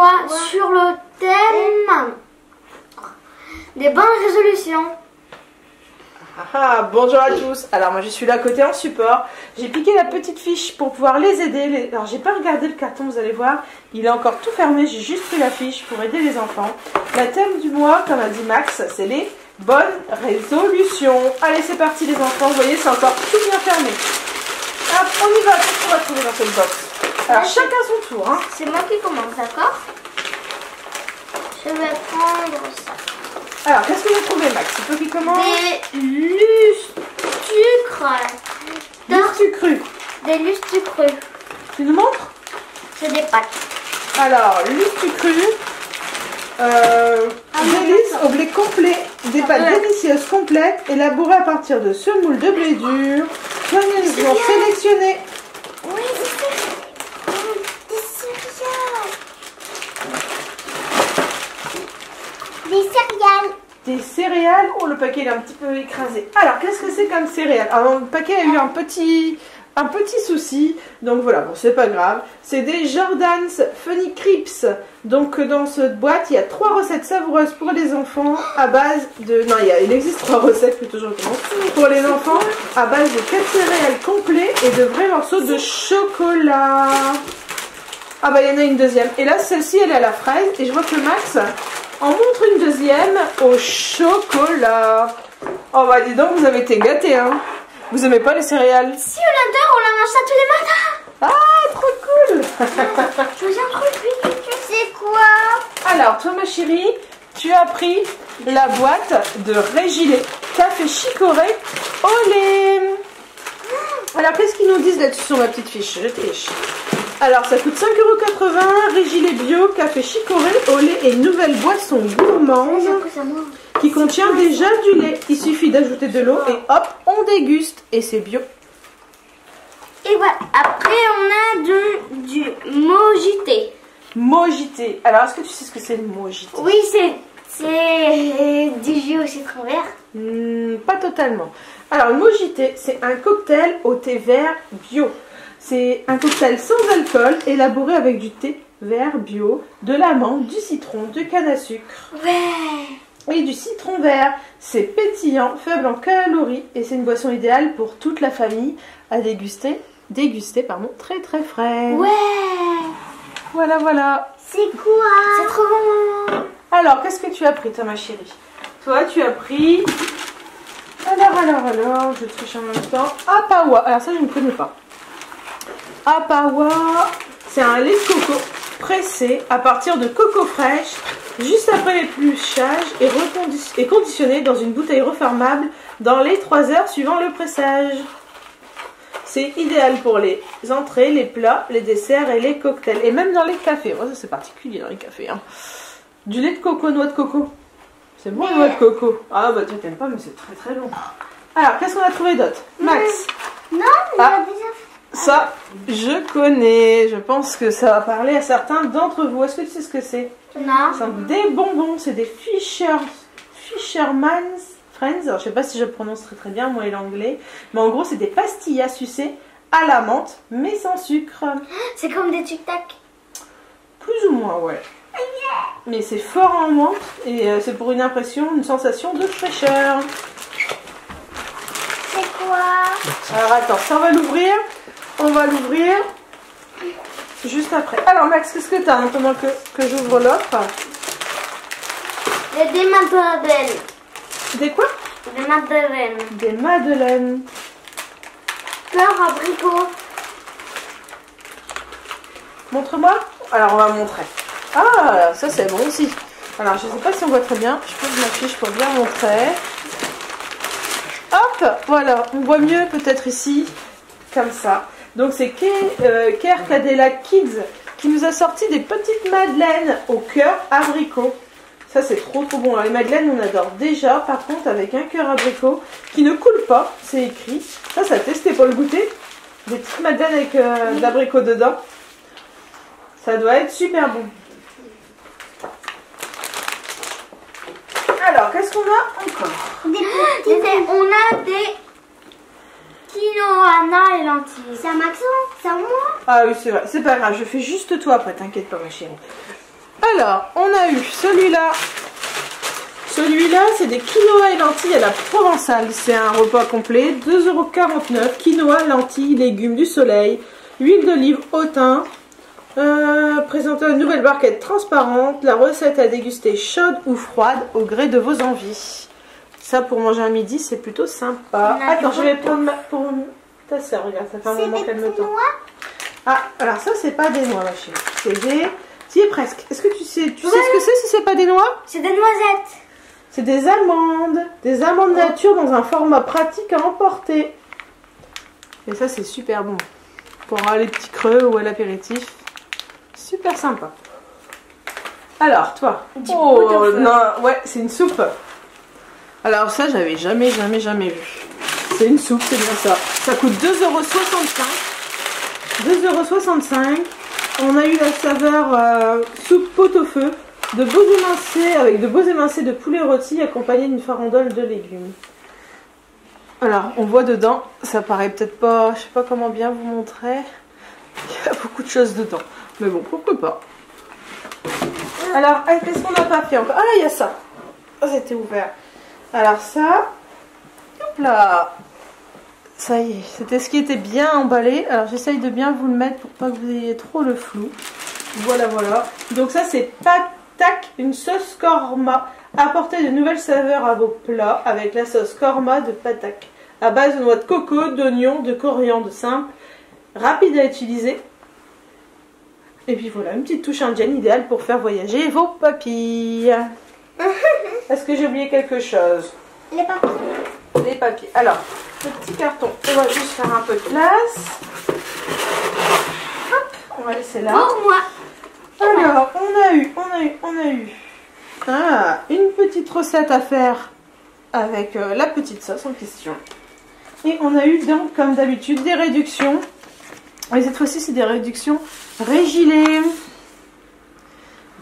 moi sur le thème des bonnes résolutions. Bonjour à tous. Alors moi je suis là à côté en support. J'ai piqué la petite fiche pour pouvoir les aider. Alors j'ai pas regardé le carton, vous allez voir. Il est encore tout fermé. J'ai juste pris la fiche pour aider les enfants. Le thème du mois, comme a dit Max, c'est les bonnes résolutions. Allez, c'est parti les enfants. Vous voyez, c'est encore tout bien fermé. Hop, on y va. Qu'est-ce qu'on va trouver dans cette box? Alors chacun son tour. Hein. C'est moi qui commence, d'accord? Je vais prendre ça. Alors, qu'est-ce que vous trouvez, Max? C'est toi qui commence? Des lustucres. Lustucru. Des lustucru. Tu nous montres? C'est des pâtes. Alors, lustucru. Délices au blé complet. Des pâtes délicieuses complètes, élaborées à partir de semoules de blé dur, soigneusement sélectionnées. Oui, des céréales. Des céréales. Des céréales. Oh, le paquet il est un petit peu écrasé. Alors, qu'est-ce que c'est comme céréales? Alors, le paquet a eu un petit souci. Donc voilà, bon, c'est pas grave. C'est des Jordan's Funny Crips. Donc, dans cette boîte, il y a 3 recettes savoureuses pour les enfants à base de... Non, il existe 3 recettes, plutôt je recommence. Pour les enfants, à base de 4 céréales complets et de vrais morceaux de chocolat. Ah bah, il y en a une deuxième. Et là, celle-ci, elle est à la fraise. Et je vois que Max en montre une deuxième au chocolat. Oh bah dis donc, vous avez été gâtés, hein. Vous aimez pas les céréales? Si, on adore, on la mange ça tous les matins. Ah, trop cool. Je veux un truc, c'est quoi? Alors, toi ma chérie, tu as pris la boîte de Régilet café chicorée au lait. Alors, qu'est-ce qu'ils nous disent là-dessus sur ma petite fiche? Je triche. Alors, ça coûte 5,80 €, Régilet bio, café chicoré au lait et nouvelle boisson gourmande qui contient déjà du lait. Il suffit d'ajouter de l'eau et hop, on déguste. Et c'est bio. Et voilà, après on a du mojité. Mojité. Alors, est-ce que tu sais ce que c'est le mojité? Oui, c'est du jus au citron vert. Pas totalement. Alors, le mojité, c'est un cocktail au thé vert bio. C'est un cocktail sans alcool, élaboré avec du thé vert bio, de l'amande, du citron, de canne à sucre. Ouais. Et du citron vert. C'est pétillant, faible en calories et c'est une boisson idéale pour toute la famille à déguster très très frais. Ouais. Voilà, voilà. C'est quoi? C'est trop bon. Alors, qu'est-ce que tu as pris, toi, ma chérie? Toi, tu as pris... Alors, je triche en même temps. Apawa. Alors ça, je ne connais pas. Apawa, c'est un lait de coco pressé à partir de coco fraîche, juste après l'épluchage et conditionné dans une bouteille refermable dans les 3 heures suivant le pressage. C'est idéal pour les entrées, les plats, les desserts et les cocktails. Et même dans les cafés. Oh, ça c'est particulier dans les cafés. Hein. Du lait de coco, noix de coco. C'est bon, noix de coco. Ah bah tu t'aimes pas, mais c'est très très bon. Alors, qu'est-ce qu'on a trouvé d'autre? Max? Non, on a déjà... Ça, je connais. Je pense que ça va parler à certains d'entre vous. Est-ce que tu sais ce que c'est? Non. C'est des bonbons. C'est des Fisherman's Friends. Alors, je sais pas si je prononce très bien, moi et l'anglais. Mais en gros, c'est des pastilles à sucer à la menthe, mais sans sucre. C'est comme des tic-tac. Plus ou moins, ouais. Mais c'est fort en menthe et c'est pour une sensation de fraîcheur. C'est quoi? Alors, attends, ça, on va l'ouvrir juste après. Alors Max, qu'est-ce que tu as pendant que j'ouvre l'autre? Il y a des madeleines. Des quoi? Des madeleines. Des madeleines. Beurre abricot. Montre-moi. Alors on va montrer. Ah, ça c'est bon aussi. Alors je sais pas si on voit très bien. Je pose ma fiche pour bien montrer. Hop, voilà. On voit mieux peut-être ici. Comme ça. Donc c'est Care Cadella Kids qui nous a sorti des petites madeleines au cœur abricot. Ça c'est trop bon. Alors, les madeleines on adore déjà. Par contre avec un cœur abricot qui ne coule pas, c'est écrit. Ça testé pour le goûter. Des petites madeleines avec d'abricot dedans. Ça doit être super bon. Alors qu'est-ce qu'on a encore? On a des quinoa et lentilles. C'est à Maxon? C'est à moi? Ah oui, c'est vrai. C'est pas grave, je fais juste toi après, t'inquiète pas ma chérie. Alors, on a eu celui-là. Celui-là, c'est des quinoa et lentilles à la provençale. C'est un repas complet. 2,49 €. Quinoa, lentilles, légumes du soleil, huile d'olive au thym. Présentez une nouvelle barquette transparente. La recette à déguster chaude ou froide au gré de vos envies. Ça, pour manger à midi, c'est plutôt sympa. Attends, je vais prendre pour ta soeur. Regarde, ça fait un moment qu'elle me tend. Ah, alors ça, c'est pas des noix, ma chérie. C'est des... Tu y es presque. Est-ce que tu sais ce que c'est si c'est pas des noix? C'est des noisettes. C'est des amandes. Des amandes nature dans un format pratique à emporter. Et ça, c'est super bon. Pour les petits creux ou à l'apéritif. Super sympa. Alors, toi. Oh, non, ouais, c'est une soupe. Alors ça, j'avais jamais vu. C'est une soupe, c'est bien ça. Ça coûte 2,65 €. 2,65 €. On a eu la saveur soupe pot-au-feu de beaux émincés avec de beaux émincés de poulet rôti accompagnés d'une farandole de légumes. Alors, on voit dedans, ça paraît peut-être pas, je sais pas comment bien vous montrer. Il y a beaucoup de choses dedans. Mais bon, pourquoi pas. Alors, qu'est-ce qu'on n'a pas fait encore? Ah, il y a ça. Oh, c'était ouvert. Alors ça, hop là. Ça y est, c'était ce qui était bien emballé. Alors j'essaye de bien vous le mettre pour pas que vous ayez trop le flou. Voilà, voilà. Donc ça c'est patak, une sauce korma. Apportez de nouvelles saveurs à vos plats avec la sauce korma de patak. À base de noix de coco, d'oignons, de coriandre simple, rapide à utiliser. Et puis voilà, une petite touche indienne idéale pour faire voyager vos papilles. Est-ce que j'ai oublié quelque chose? Les papiers. Les papiers. Alors, ce petit carton, on va juste faire un peu de place. Hop, on va laisser là. Pour moi. Alors, on a eu une petite recette à faire avec la petite sauce en question. Et on a eu donc, comme d'habitude, des réductions. Et cette fois-ci, c'est des réductions Régilées.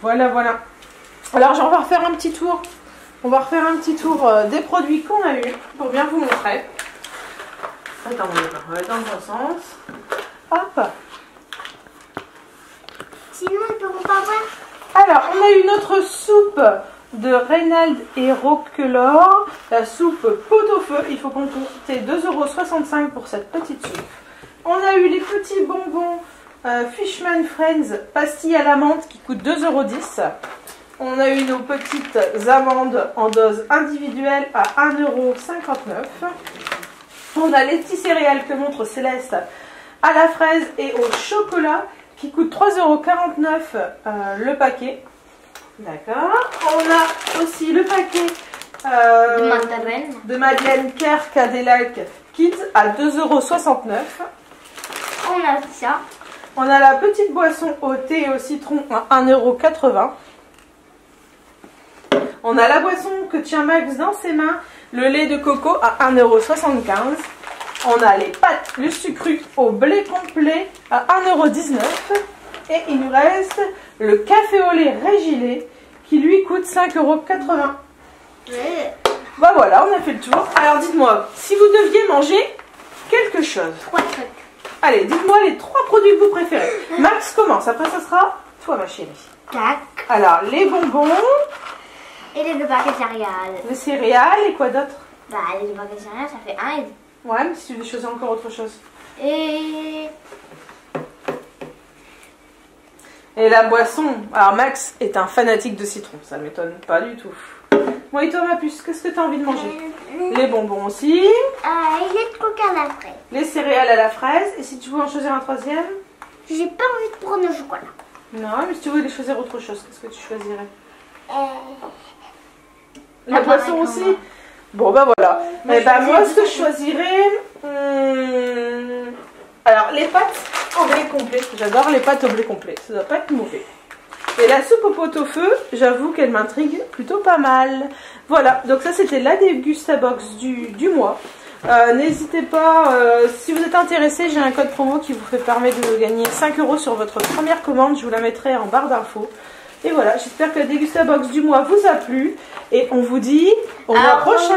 Voilà, voilà. Alors, on va refaire un petit tour. On va refaire un petit tour des produits qu'on a eu pour bien vous montrer. Attends, on va dans le bon sens. Hop. Sinon, ils ne pourront pas voir. Alors, on a une autre soupe de Reynald et Roquelaure. La soupe pot-au-feu. Il faut compter 2,65 € pour cette petite soupe. On a eu les petits bonbons Fishman Friends pastilles à la menthe qui coûtent 2,10 €. On a eu nos petites amandes en dose individuelle à 1,59 €. On a les petits céréales que montre Céleste à la fraise et au chocolat qui coûtent 3,49 € le paquet. D'accord. On a aussi le paquet de Madeleine Care Cadillac Kids à 2,69 €. On a ça. On a la petite boisson au thé et au citron à 1,80 €. On a la boisson que tient Max dans ses mains, le lait de coco à 1,75 €. On a les pâtes, le sucru au blé complet à 1,19 €. Et il nous reste le café au lait Régilé qui lui coûte 5,80 €. Bah voilà, on a fait le tour. Alors dites-moi, si vous deviez manger quelque chose. 3 trucs. Allez, dites-moi les 3 produits que vous préférez. Max commence, après ça sera toi ma chérie. Tac. Alors, les bonbons. Et les 2 paquets de céréales. Les céréales et quoi d'autre? Bah, les 2 paquets de céréales, ça fait 1 et 2. Ouais, mais si tu veux choisir encore autre chose. Et la boisson. Alors, Max est un fanatique de citron, ça ne m'étonne pas du tout. Moi et toi, ma puce, qu'est-ce que tu as envie de manger? Les bonbons aussi. et les coca à la fraise. Les céréales à la fraise. Et si tu veux en choisir un troisième? J'ai pas envie de prendre le chocolat. Non, mais si tu veux choisir autre chose, qu'est-ce que tu choisirais? La La boisson pareil, aussi. Bon, bah voilà. Mais bah, moi, ce que je choisirais... Alors, les pâtes au blé complet. J'adore les pâtes au blé complet. Ça doit pas être mauvais. Et la soupe au pot-au-feu, j'avoue qu'elle m'intrigue plutôt pas mal. Voilà, donc ça c'était la Dégustabox du mois. N'hésitez pas, si vous êtes intéressé, j'ai un code promo qui vous permet de gagner 5 € sur votre première commande. Je vous la mettrai en barre d'infos. Et voilà, j'espère que la Dégustabox du mois vous a plu. Et on vous dit au mois prochain.